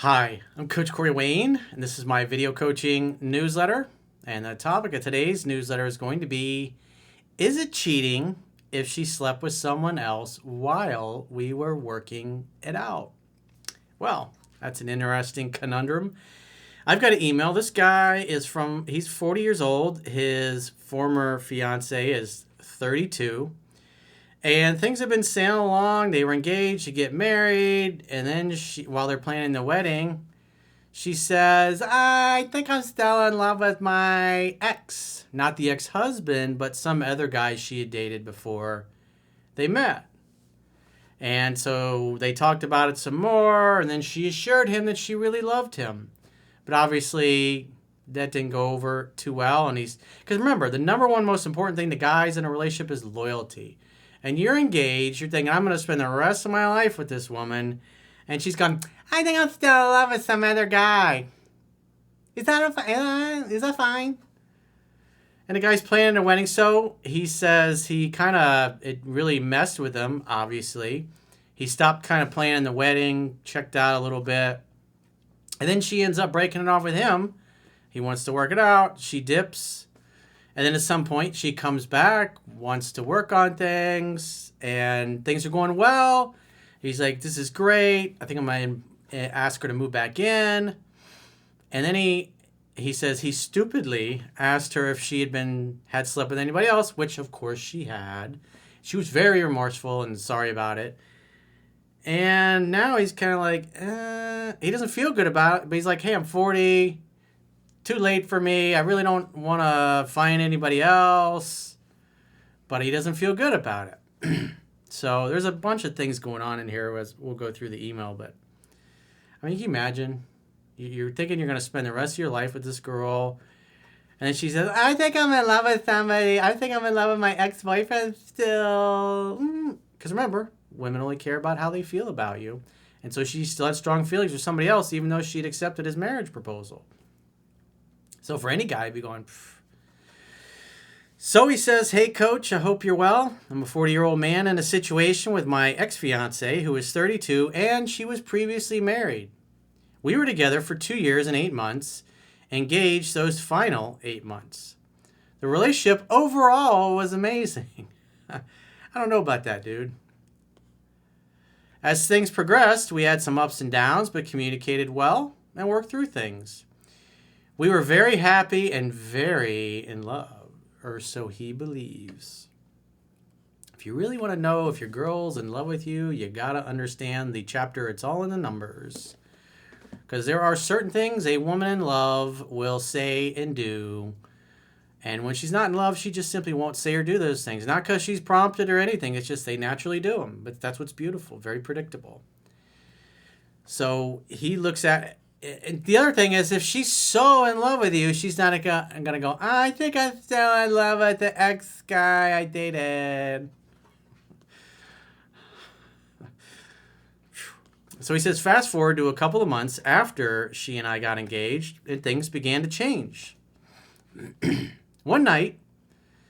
Hi, I'm Coach Corey Wayne, and this is my video coaching newsletter. And the topic of today's newsletter is going to be, is it cheating if she slept with someone else while we were working it out? Well, that's an interesting conundrum. I've got an email. This guy he's 40 years old. His former fiance is 32. And things have been sailing along. They were engaged to get married. And then while they're planning the wedding, she says, I think I'm still in love with my ex. Not the ex-husband, but some other guy she had dated before they met. And so they talked about it some more. And then she assured him that she really loved him. But obviously, that didn't go over too well. And because remember, the number one most important thing to guys in a relationship is loyalty. And you're engaged, you're thinking, I'm going to spend the rest of my life with this woman. And she's gone, I think I'm still in love with some other guy. Is that fine? And the guy's planning a wedding. So he says it really messed with him, obviously. He stopped kind of planning the wedding, checked out a little bit. And then she ends up breaking it off with him. He wants to work it out. She dips. And then at some point, she comes back, wants to work on things, and things are going well. He's like, this is great. I think I might ask her to move back in. And then he says he stupidly asked her if she had slept with anybody else, which of course she had. She was very remorseful and sorry about it. And now he's kind of like, he doesn't feel good about it, but he's like, hey, I'm 40. Too late for me. I really don't want to find anybody else. But he doesn't feel good about it. So there's a bunch of things going on in here as we'll go through the email. But I mean, can you imagine? You're thinking you're going to spend the rest of your life with this girl. And then she says, I think I'm in love with somebody. I think I'm in love with my ex-boyfriend still. Because remember, women only care about how they feel about you. And so she still had strong feelings for somebody else, even though she'd accepted his marriage proposal. So for any guy, I'd be going, pfft. So he says, hey, coach, I hope you're well. I'm a 40-year-old man in a situation with my ex-fiance who is 32, and she was previously married. We were together for 2 years and 8 months, engaged those final 8 months. The relationship overall was amazing. I don't know about that, dude. As things progressed, we had some ups and downs, but communicated well and worked through things. We were very happy and very in love, or so he believes. If you really want to know if your girl's in love with you, you got to understand the chapter, It's All in the Numbers. Because there are certain things a woman in love will say and do. And when she's not in love, she just simply won't say or do those things. Not because she's prompted or anything. It's just they naturally do them. But that's what's beautiful. Very predictable. So he looks at... And the other thing is, if she's so in love with you, she's not going to go, I think I'm still in love with the ex guy I dated. So he says, fast forward to a couple of months after she and I got engaged, and things began to change. One night,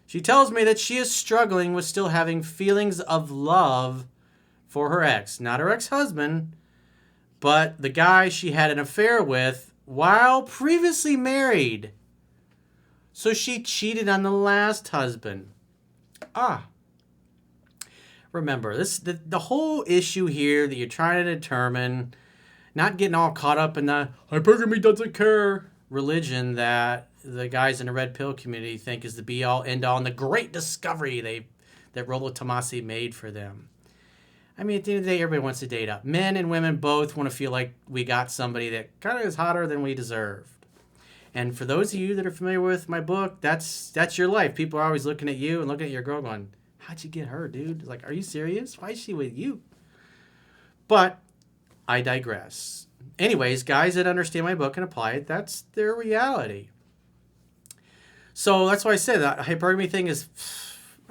she tells me that she is struggling with still having feelings of love for her ex. Not her ex-husband, but the guy she had an affair with while previously married. So she cheated on the last husband. Remember, the whole issue here that you're trying to determine, not getting all caught up in the hypergamy doesn't care religion that the guys in the red pill community think is the be-all, end-all, and the great discovery that Rollo Tomasi made for them. I mean, at the end of the day, everybody wants to date up. Men and women both want to feel like we got somebody that kind of is hotter than we deserved. And for those of you that are familiar with my book, that's your life. People are always looking at you and looking at your girl going, how'd you get her, dude? Like, are you serious? Why is she with you? But I digress. Anyways, guys that understand my book and apply it, that's their reality. So that's why I said that hypergamy thing is...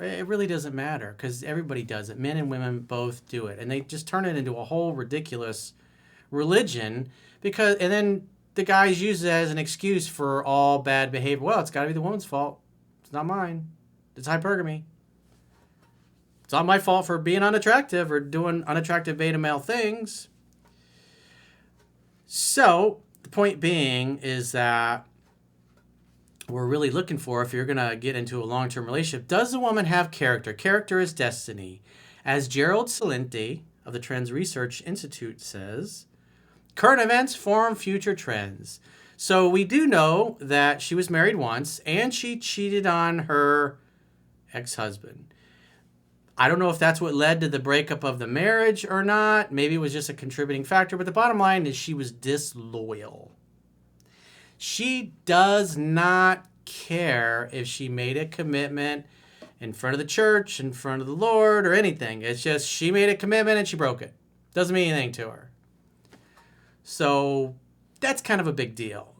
It really doesn't matter because everybody does it. Men and women both do it. And they just turn it into a whole ridiculous religion and then the guys use it as an excuse for all bad behavior. Well, it's got to be the woman's fault. It's not mine. It's hypergamy. It's not my fault for being unattractive or doing unattractive beta male things. So the point being is that we're really looking for, if you're going to get into a long-term relationship, does the woman have character? Character is destiny. As Gerald Celente of the Trends Research Institute says, current events form future trends. So we do know that she was married once and she cheated on her ex-husband. I don't know if that's what led to the breakup of the marriage or not. Maybe it was just a contributing factor, but the bottom line is she was disloyal. She does not care if she made a commitment in front of the church, in front of the Lord, or anything. It's just she made a commitment and she broke it. Doesn't mean anything to her. So that's kind of a big deal.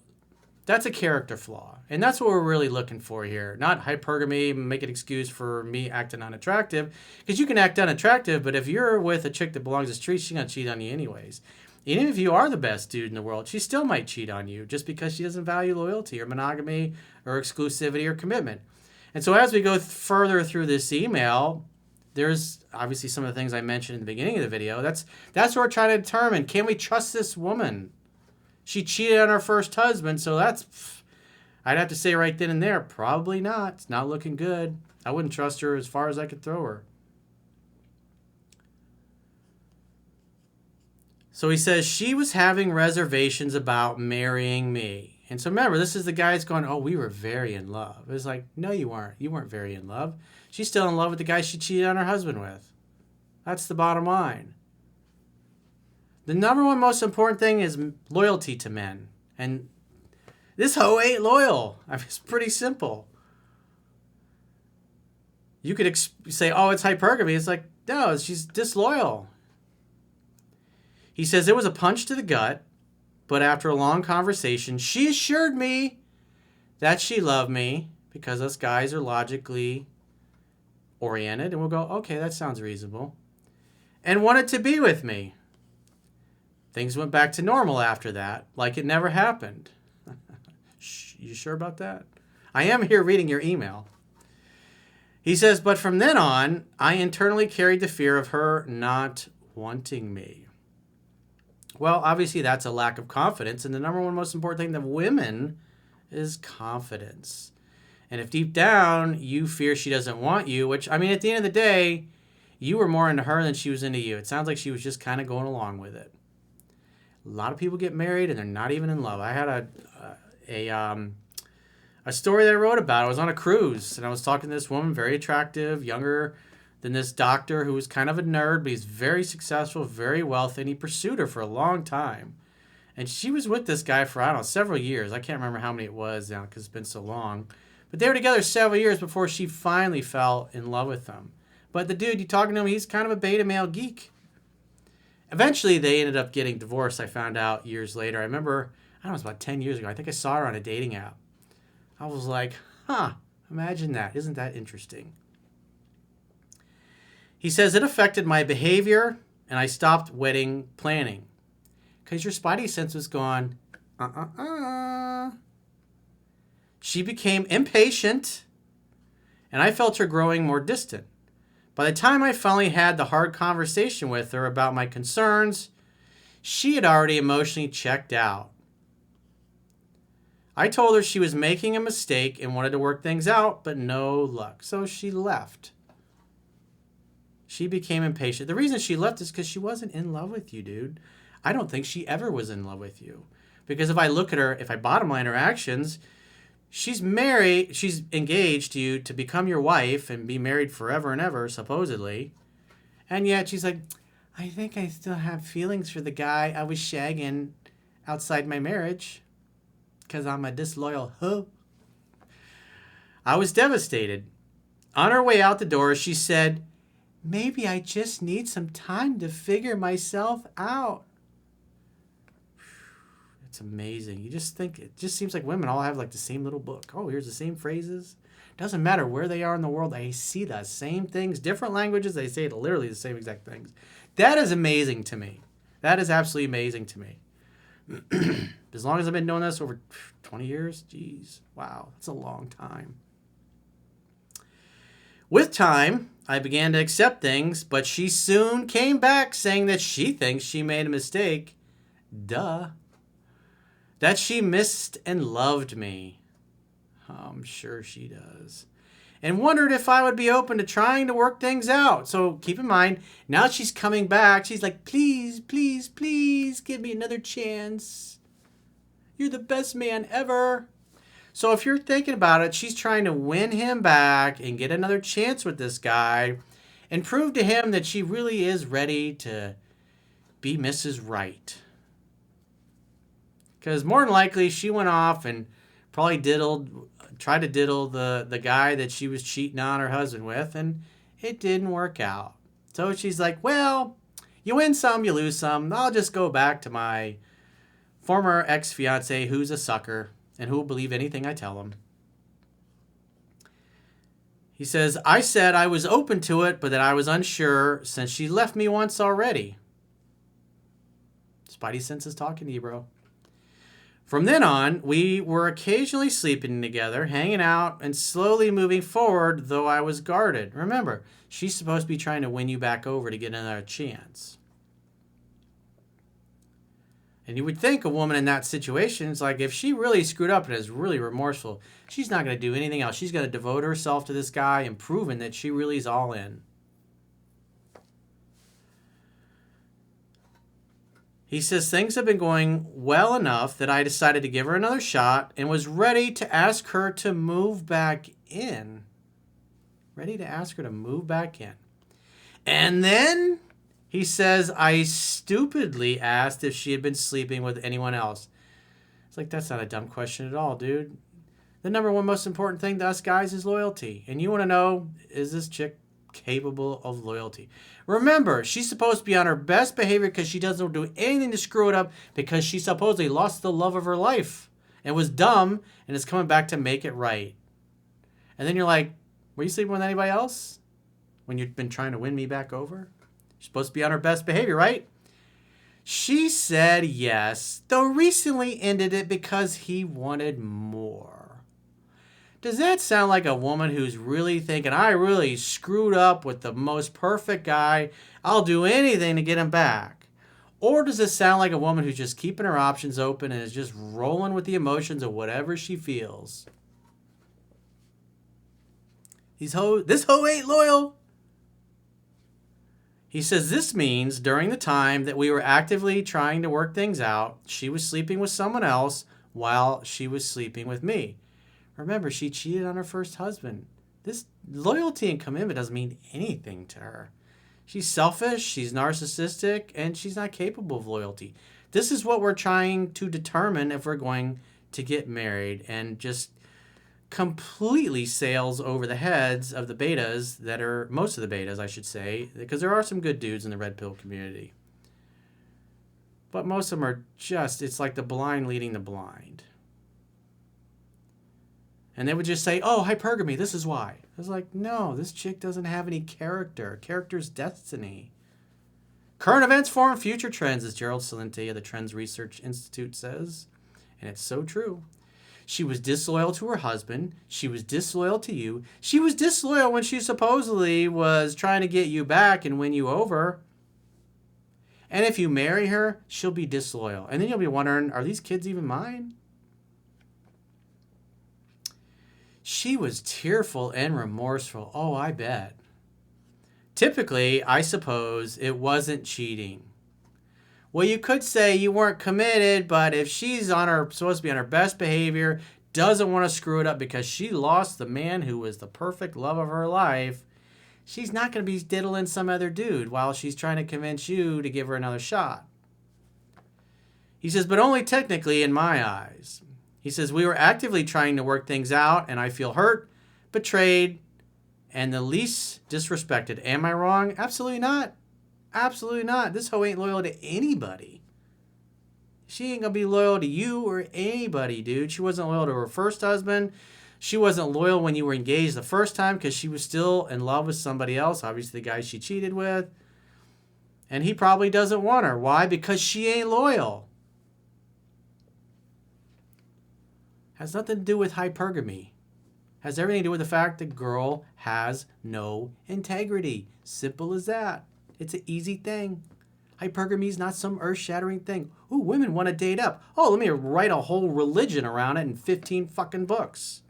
That's a character flaw. And that's what we're really looking for here. Not hypergamy, make an excuse for me acting unattractive. Because you can act unattractive, but if you're with a chick that belongs to the street, she's going to cheat on you anyways. Even if you are the best dude in the world, she still might cheat on you just because she doesn't value loyalty or monogamy or exclusivity or commitment. And so as we go further through this email, there's obviously some of the things I mentioned in the beginning of the video. That's what we're trying to determine. Can we trust this woman? She cheated on her first husband, so I'd have to say right then and there, probably not. It's not looking good. I wouldn't trust her as far as I could throw her. So he says, she was having reservations about marrying me. And so remember, this is the guy that's going, oh, we were very in love. It was like, no, you weren't. You weren't very in love. She's still in love with the guy she cheated on her husband with. That's the bottom line. The number one most important thing is loyalty to men. And this hoe ain't loyal. I mean, it's pretty simple. You could say, oh, it's hypergamy. It's like, no, she's disloyal. He says it was a punch to the gut, but after a long conversation, she assured me that she loved me, because us guys are logically oriented, and we'll go, okay, that sounds reasonable, and wanted to be with me. Things went back to normal after that, like it never happened. You sure about that? I am here reading your email. He says, but from then on, I internally carried the fear of her not wanting me. Well, obviously that's a lack of confidence, and the number one most important thing to women is confidence. And if deep down you fear she doesn't want you, which, I mean, at the end of the day, you were more into her than she was into you. It sounds like she was just kind of going along with it. A lot of people get married and they're not even in love. I had a story that I wrote about. I was on a cruise and I was talking to this woman, very attractive, younger than this doctor, who was kind of a nerd, but he's very successful, very wealthy, and he pursued her for a long time. And she was with this guy for, I don't know, several years. I can't remember how many it was now because it's been so long. But they were together several years before she finally fell in love with him. But the dude, you talking to him, he's kind of a beta male geek. Eventually, they ended up getting divorced, I found out years later. I remember, I don't know, it was about 10 years ago. I think I saw her on a dating app. I was like, imagine that. Isn't that interesting? He says, it affected my behavior, and I stopped wedding planning. Because your spidey sense was gone, She became impatient, and I felt her growing more distant. By the time I finally had the hard conversation with her about my concerns, she had already emotionally checked out. I told her she was making a mistake and wanted to work things out, but no luck. So she left. She became impatient. The reason she left is because she wasn't in love with you, dude. I don't think she ever was in love with you. Because if I look at her, if I bottom line her actions, she's married, she's engaged to you to become your wife and be married forever and ever, supposedly. And yet she's like, I think I still have feelings for the guy I was shagging outside my marriage because I'm a disloyal hoe. I was devastated. On her way out the door, she said, maybe I just need some time to figure myself out. It's amazing. You just think, it just seems like women all have like the same little book. Oh, here's the same phrases. Doesn't matter where they are in the world. They see the same things, different languages. They say literally the same exact things. That is amazing to me. That is absolutely amazing to me. As long as I've been doing this over 20 years, geez, wow, that's a long time. With time, I began to accept things, but she soon came back saying that she thinks she made a mistake. Duh. that she missed and loved me. I'm sure she does. And wondered if I would be open to trying to work things out. So keep in mind, now she's coming back. She's like, please, please, please give me another chance. You're the best man ever. So if you're thinking about it, she's trying to win him back and get another chance with this guy and prove to him that she really is ready to be Mrs. Right. Because more than likely, she went off and probably tried to diddle the guy that she was cheating on her husband with, and it didn't work out. So she's like, well, you win some, you lose some. I'll just go back to my former ex-fiance who's a sucker and who will believe anything I tell him. He says, I said I was open to it, but that I was unsure since she left me once already. Spidey senses talking to you, bro. From then on, we were occasionally sleeping together, hanging out, and slowly moving forward, though I was guarded. Remember, she's supposed to be trying to win you back over to get another chance. And you would think a woman in that situation is like, if she really screwed up and is really remorseful, she's not going to do anything else. She's going to devote herself to this guy and proving that she really is all in. He says, things have been going well enough that I decided to give her another shot and was ready to ask her to move back in. Ready to ask her to move back in. And then he says, I stupidly asked if she had been sleeping with anyone else. It's like, that's not a dumb question at all, dude. The number one most important thing to us guys is loyalty. And you want to know, is this chick capable of loyalty? Remember, she's supposed to be on her best behavior because she doesn't do anything to screw it up because she supposedly lost the love of her life and was dumb and is coming back to make it right. And then you're like, were you sleeping with anybody else when you've been trying to win me back over? You're supposed to be on her best behavior, right? She said yes, though recently ended it because he wanted more. Does that sound like a woman who's really thinking, I really screwed up with the most perfect guy, I'll do anything to get him back? Or does it sound like a woman who's just keeping her options open and is just rolling with the emotions of whatever she feels? This hoe ain't loyal. He says this means during the time that we were actively trying to work things out, she was sleeping with someone else while she was sleeping with me. Remember, she cheated on her first husband. This loyalty and commitment doesn't mean anything to her. She's selfish, she's narcissistic, and she's not capable of loyalty. This is what we're trying to determine if we're going to get married, and just completely sails over the heads of the betas that are, most of the betas, I should say, because there are some good dudes in the red pill community. But most of them are just, it's like the blind leading the blind. And they would just say, oh, hypergamy, this is why. I was like, no, this chick doesn't have any character. Character's destiny. Current events form future trends, as Gerald Celente of the Trends Research Institute says. And it's so true. She was disloyal to her husband. She was disloyal to you. She was disloyal when she supposedly was trying to get you back and win you over. And if you marry her, she'll be disloyal. And then you'll be wondering, are these kids even mine? She was tearful and remorseful. Oh, I bet. Typically, I suppose it wasn't cheating. Well, you could say you weren't committed, but if she's supposed to be on her best behavior, doesn't want to screw it up because she lost the man who was the perfect love of her life, she's not going to be diddling some other dude while she's trying to convince you to give her another shot. He says, but only technically in my eyes. He says, we were actively trying to work things out, and I feel hurt, betrayed, and the least disrespected. Am I wrong? Absolutely not. Absolutely not. This hoe ain't loyal to anybody. She ain't going to be loyal to you or anybody, dude. She wasn't loyal to her first husband. She wasn't loyal when you were engaged the first time because she was still in love with somebody else, obviously the guy she cheated with. And he probably doesn't want her. Why? Because she ain't loyal. Has nothing to do with hypergamy. Has everything to do with the fact the girl has no integrity. Simple as that. It's an easy thing. Hypergamy is not some earth-shattering thing. Ooh, women want to date up. Oh, let me write a whole religion around it in 15 fucking books.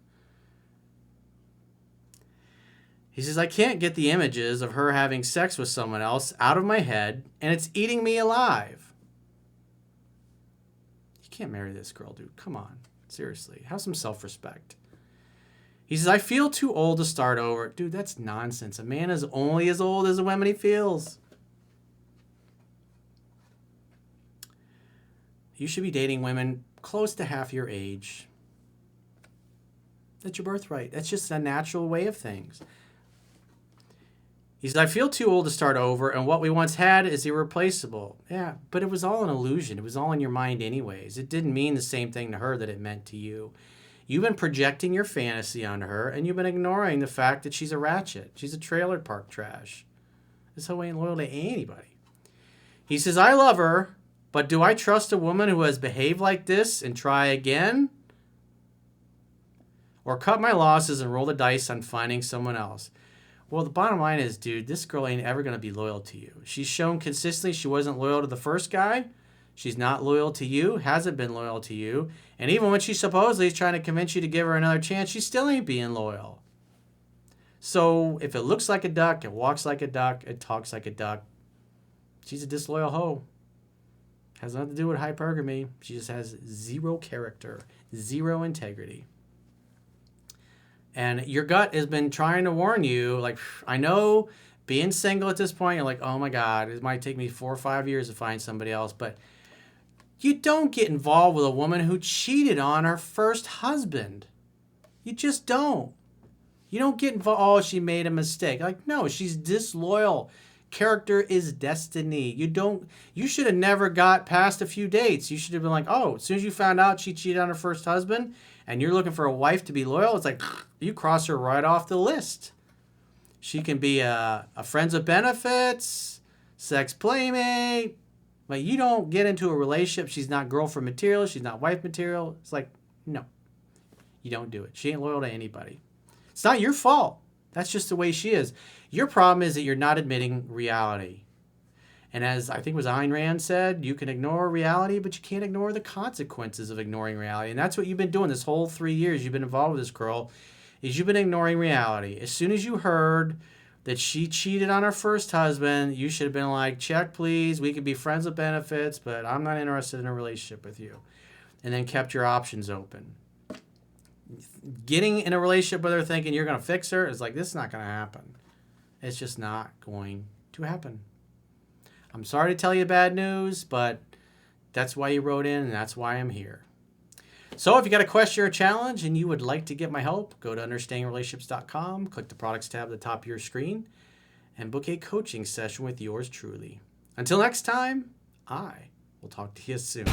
He says, I can't get the images of her having sex with someone else out of my head, and it's eating me alive. You can't marry this girl, dude. Come on. Seriously. Have some self-respect. He says, I feel too old to start over. Dude, that's nonsense. A man is only as old as the women he feels. You should be dating women close to half your age. That's your birthright. That's just a natural way of things. He said, I feel too old to start over, and what we once had is irreplaceable. Yeah, but it was all an illusion. It was all in your mind anyways. It didn't mean the same thing to her that it meant to you. You've been projecting your fantasy onto her, and you've been ignoring the fact that she's a ratchet. She's a trailer park trash. This hoe ain't loyal to anybody. He says, I love her, but do I trust a woman who has behaved like this and try again? Or cut my losses and roll the dice on finding someone else? Well, the bottom line is, dude, this girl ain't ever going to be loyal to you. She's shown consistently she wasn't loyal to the first guy. She's not loyal to you, hasn't been loyal to you. And even when she supposedly is trying to convince you to give her another chance, she still ain't being loyal. So if it looks like a duck, it walks like a duck, it talks like a duck, she's a disloyal hoe. Has nothing to do with hypergamy. She just has zero character, zero integrity. And your gut has been trying to warn you, like, I know being single at this point, you're like, oh my God, it might take me 4 or 5 years to find somebody else. But you don't get involved with a woman who cheated on her first husband. You just don't. You don't get involved, oh, she made a mistake. Like, no, she's disloyal. Character is destiny. You should have never got past a few dates. You should have been like, oh, as soon as you found out she cheated on her first husband and you're looking for a wife to be loyal, it's like, you cross her right off the list. She can be a friends with benefits, sex playmate, but you don't get into a relationship. She's not girlfriend material. She's not wife material. It's like, no, you don't do it. She ain't loyal to anybody. It's not your fault. That's just the way she is. Your problem is that you're not admitting reality. And as I think it was Ayn Rand said, you can ignore reality, but you can't ignore the consequences of ignoring reality. And that's what you've been doing this whole 3 years you've been involved with this girl, is you've been ignoring reality. As soon as you heard that she cheated on her first husband, you should have been like, check, please. We could be friends with benefits, but I'm not interested in a relationship with you. And then kept your options open. Getting in a relationship with her thinking you're going to fix her is like, this is not going to happen. It's just not going to happen. I'm sorry to tell you bad news, but that's why you wrote in, and that's why I'm here. So if you got a question or a challenge and you would like to get my help, go to understandingrelationships.com, click the products tab at the top of your screen, and book a coaching session with yours truly. Until next time, I will talk to you soon.